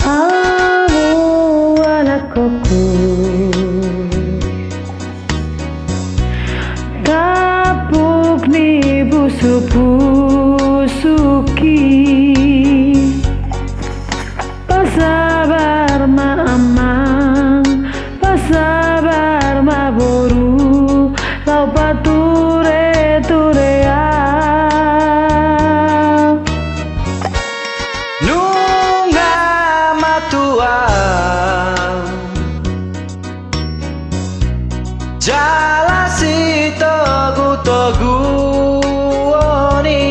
Halo anak koko, kapuk ni busuk-busuki, pasabar ma amang, pasabar ma boru, lau pature-turea. Nunga matua jala si togu-togu oni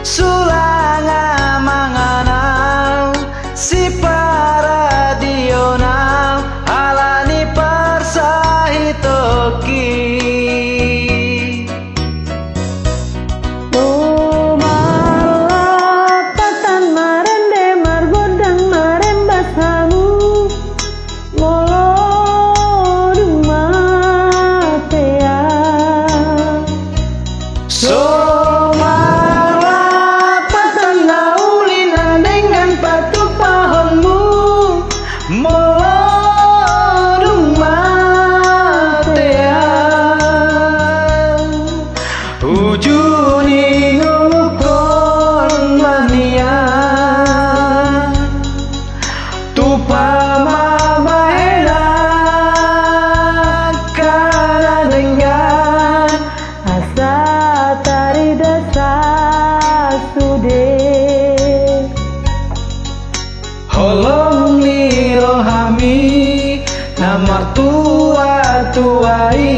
sulanga manganau si paradionau alani persahitoki. Ujuni ngulukon mania tupa mamaela kana dengan Asa tari dasa sude holong ni rohami namar tua-tuai.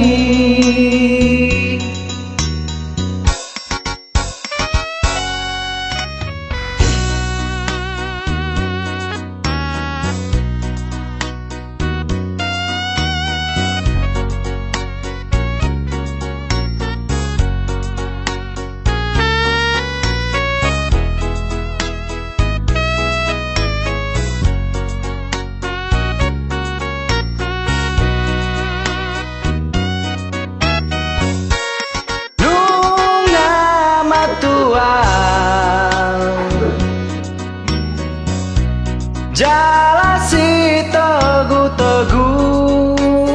Jala si togu-togu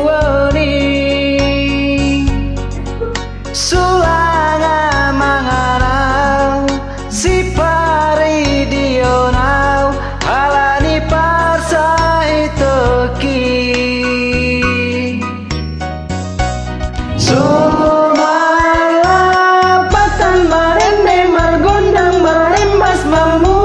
oni sulanga manganau si paridionau halani pasahitoki. Sumalapatan marende margondang marembas mamu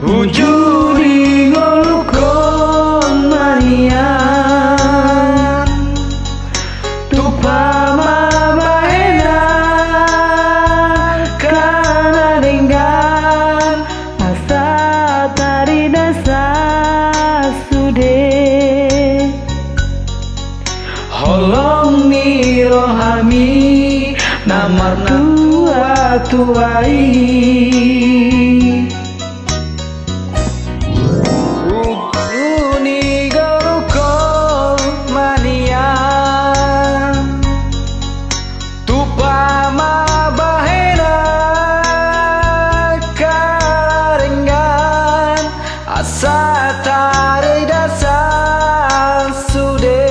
ujuri ngolukon mania tupa mamaena kana dengan asa tari dasa sude holong ni rohami namar tua-tuai. Asa tari dasar sude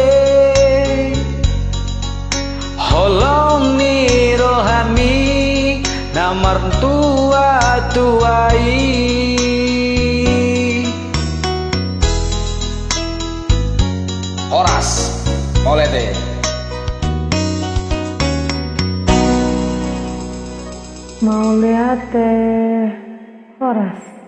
holong ni rohami namar tua-tuai. Oras oleh deh mau lihat teh Horas.